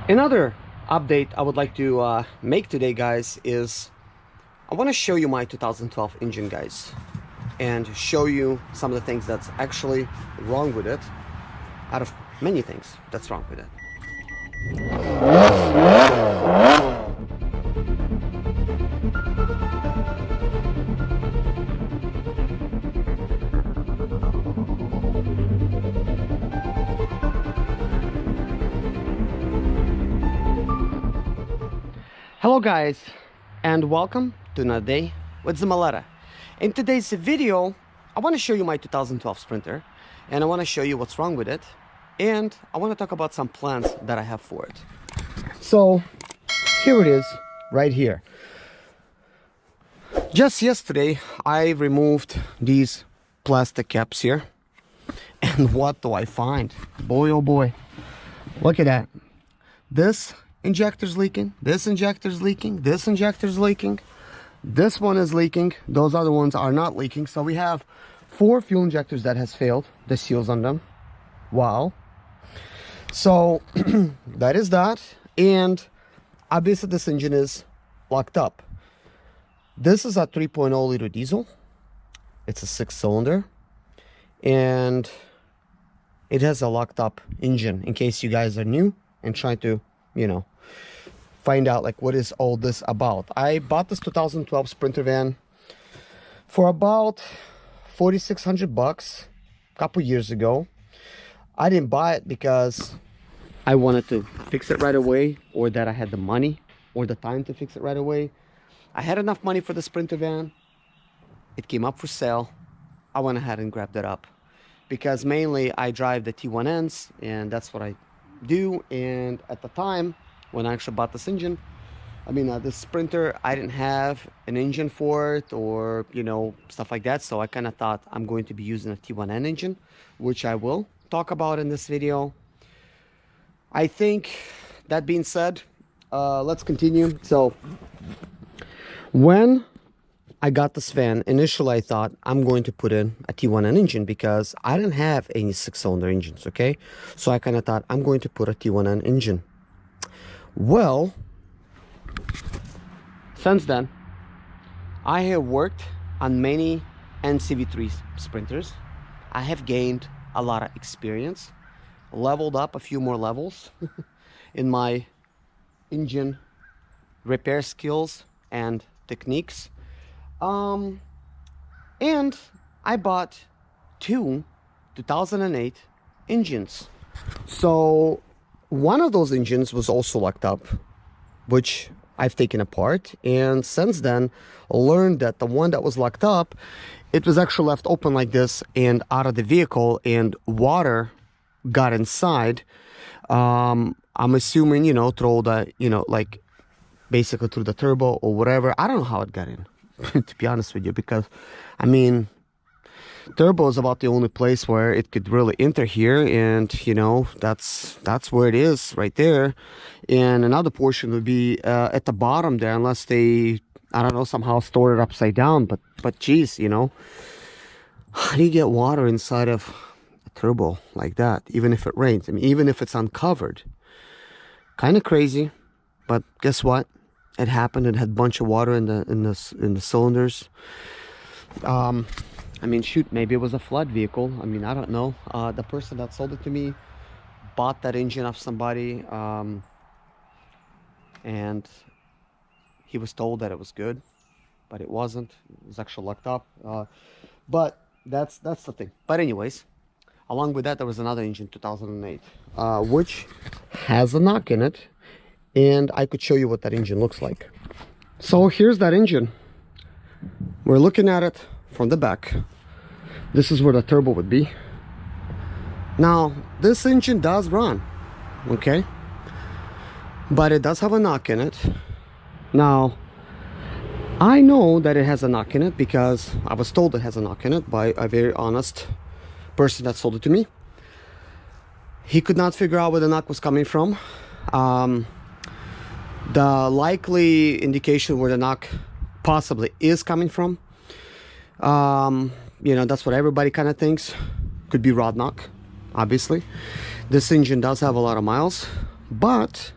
Another update I would like to make today, guys, is I want to show you my 2012 engine, guys, and show you some of the things that's actually wrong with it, out of many things that's wrong with it. Hello guys, and welcome to another day with Zimaleta. In today's video, I want to show you my 2012 Sprinter, and I want to show you what's wrong with it, and I want to talk about some plans that I have for it. So here it is, right here. Just yesterday, I removed these plastic caps here, and what do I find? Boy, oh boy, look at that. This injector's leaking, this injector's leaking, this injector's leaking, this one is leaking, those other ones are not leaking. So we have 4 fuel injectors that has failed, the seals on them. Wow. So that is that. And obviously this engine is locked up. This is a 3.0 liter diesel. It's a 6-cylinder, and it has a locked up engine, in case you guys are new and trying to, you know, find out like what is all this about. I bought this 2012 Sprinter van for about 4,600 bucks a couple years ago. I didn't buy it because I wanted to fix it right away, or that I had the money or the time to fix it right away. I had enough money for the Sprinter van. It came up for sale. I went ahead and grabbed it up because mainly I drive the T1Ns, and that's what I do. And at the time when I actually bought this engine, this Sprinter, I didn't have an engine for it, or stuff like that. So I kind of thought I'm going to be using a T1N engine, which I will talk about in this video. I think that being said, let's continue. So when I got this van, initially I thought I'm going to put in a T1N engine because I didn't have any 6-cylinder engines, okay? So I kind of thought I'm going to put a T1N engine. Well, since then, I have worked on many NCV3 Sprinters. I have gained a lot of experience, leveled up a few more levels in my engine repair skills and techniques. And I bought 2 2008 engines. So one of those engines was also locked up, which I've taken apart, and since then learned that the one that was locked up, it was actually left open like this and out of the vehicle, and water got inside. I'm assuming, through the, like basically through the turbo or whatever. I don't know how it got in, to be honest with you, because turbo is about the only place where it could really enter here, and that's where it is, right there. And another portion would be at the bottom there, unless they, I don't know, somehow stored it upside down. But geez, how do you get water inside of a turbo like that, even if it rains? Even if it's uncovered, kind of crazy. But guess what, it happened. It had a bunch of water in the cylinders. Shoot, maybe it was a flood vehicle. I don't know. The person that sold it to me bought that engine off somebody, and he was told that it was good, but it wasn't. It was actually locked up. But that's the thing. But anyways, along with that, there was another engine, 2008, which has a knock in it, and I could show you what that engine looks like. So here's that engine. We're looking at it from the back. This is where the turbo would be. Now this engine does run, okay, but it does have a knock in it. Now I know that it has a knock in it because I was told it has a knock in it by a very honest person that sold it to me. He could not figure out where the knock was coming from. The likely indication where the knock possibly is coming from, that's what everybody kind of thinks, could be rod knock, obviously. This engine does have a lot of miles, but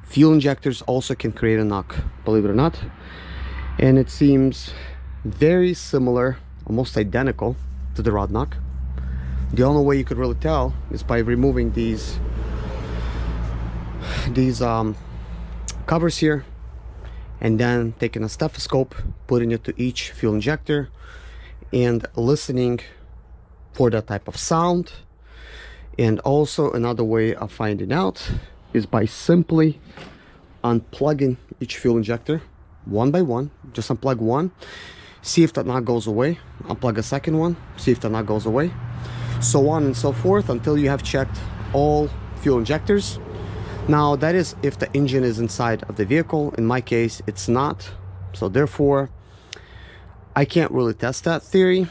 fuel injectors also can create a knock, believe it or not. And it seems very similar, almost identical to the rod knock. The only way you could really tell is by removing these covers here, and then taking a stethoscope, putting it to each fuel injector and listening for that type of sound. And also another way of finding out is by simply unplugging each fuel injector one by one. Just unplug one, see if that knock goes away, unplug a second one, see if that knock goes away, so on and so forth until you have checked all fuel injectors. Now that is if the engine is inside of the vehicle. In my case it's not, so therefore I can't really test that theory.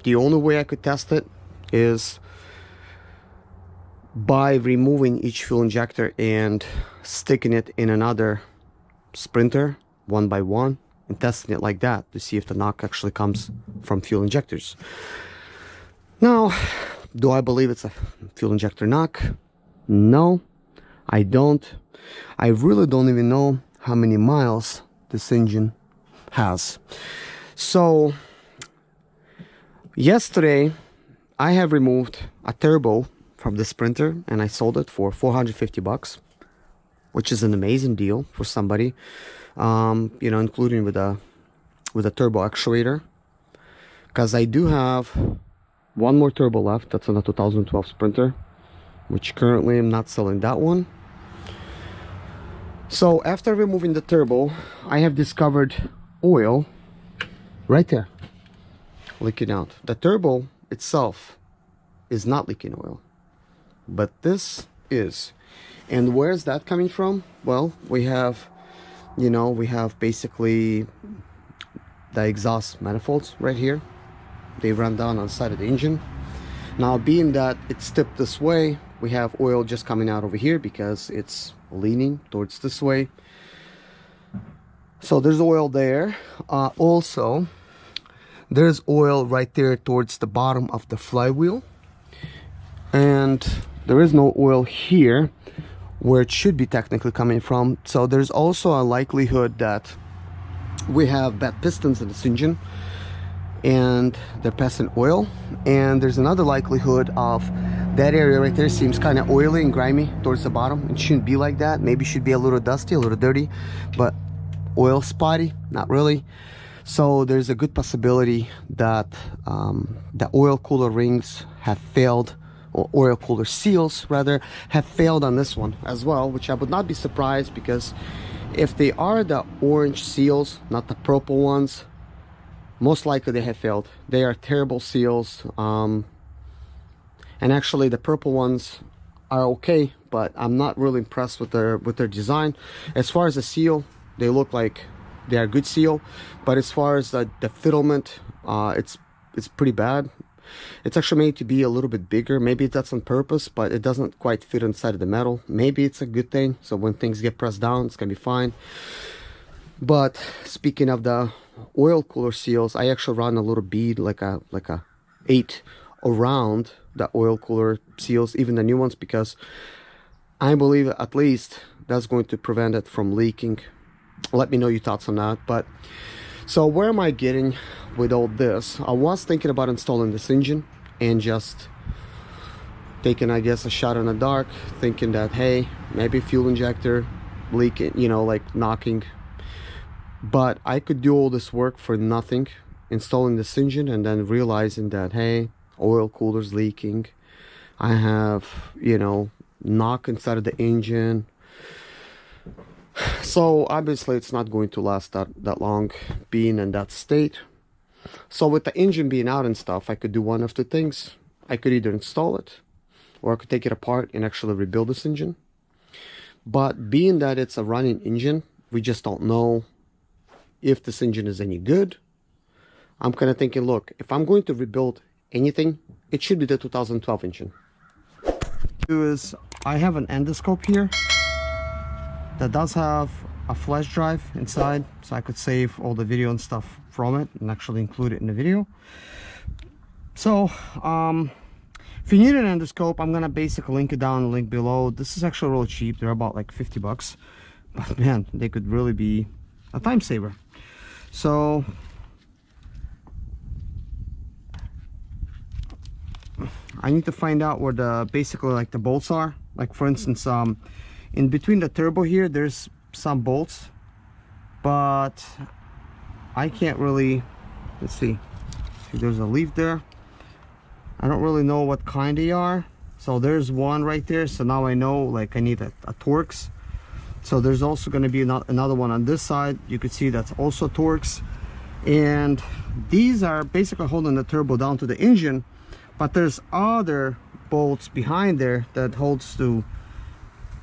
The only way I could test it is by removing each fuel injector and sticking it in another Sprinter one by one and testing it like that to see if the knock actually comes from fuel injectors. Now, do I believe it's a fuel injector knock? No, I don't. I really don't even know how many miles this engine has. So yesterday I have removed a turbo from the Sprinter and I sold it for 450 bucks, which is an amazing deal for somebody, you know, including with a turbo actuator, because I do have one more turbo left. That's on a 2012 Sprinter, which currently I'm not selling that one. So after removing the turbo, I have discovered oil right there leaking out. The turbo itself is not leaking oil, but this is. And where's that coming from? Well, we have, you know, we have basically the exhaust manifolds right here. They run down on the side of the engine. Now, being that it's tipped this way, we have oil just coming out over here because it's leaning towards this way. So there's oil there. Also, there's oil right there towards the bottom of the flywheel. And there is no oil here where it should be technically coming from. So there's also a likelihood that we have bad pistons in this engine and they're passing oil. And there's another likelihood of that area right there seems kind of oily and grimy towards the bottom. It shouldn't be like that. Maybe it should be a little dusty, a little dirty, but oil spotty, not really. So there's a good possibility that the oil cooler rings have failed, or oil cooler seals rather, have failed on this one as well, which I would not be surprised, because if they are the orange seals, not the purple ones, most likely they have failed. They are terrible seals. And actually the purple ones are okay, but I'm not really impressed with their design. As far as the seal, they look like they are good seal, but as far as the fiddlement, it's pretty bad. It's actually made to be a little bit bigger. Maybe that's on purpose, but it doesn't quite fit inside of the metal. Maybe it's a good thing, so when things get pressed down, it's gonna be fine. But speaking of the oil cooler seals, I actually run a little bead, like a 8 around the oil cooler seals, even the new ones, because I believe at least that's going to prevent it from leaking. Let me know your thoughts on that. But so where am I getting with all this? I was thinking about installing this engine and just taking, I guess, a shot in the dark, thinking that, hey, maybe fuel injector leaking, you know, like knocking. But I could do all this work for nothing, installing this engine, and then realizing that, hey, oil cooler's leaking. I have, you know, knock inside of the engine. So obviously it's not going to last that long being in that state. So with the engine being out and stuff, I could do one of two things. I could either install it, or I could take it apart and actually rebuild this engine. But being that it's a running engine, we just don't know if this engine is any good. I'm kind of thinking, look, if I'm going to rebuild anything, it should be the 2012 engine. I have an endoscope here that does have a flash drive inside, so I could save all the video and stuff from it and actually include it in the video. So if you need an endoscope, I'm gonna basically link it down, link below. This is actually really cheap. They're about like 50 bucks. but man, they could really be a time saver. So I need to find out where the basically like the bolts are. Like for instance, in between the turbo here, there's some bolts, but I can't really, let's see, there's a leaf there. I don't really know what kind they are. So there's one right there. So now I know, like, I need a Torx. So there's also going to be another one on this side. You could see that's also Torx. And these are basically holding the turbo down to the engine, but there's other bolts behind there that holds to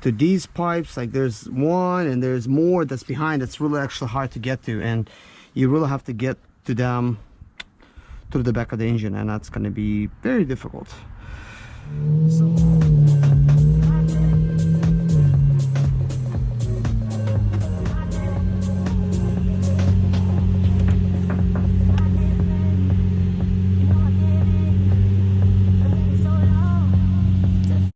these pipes. Like there's one and there's more that's behind. That's really actually hard to get to, and you really have to get to them through the back of the engine, and that's going to be very difficult. So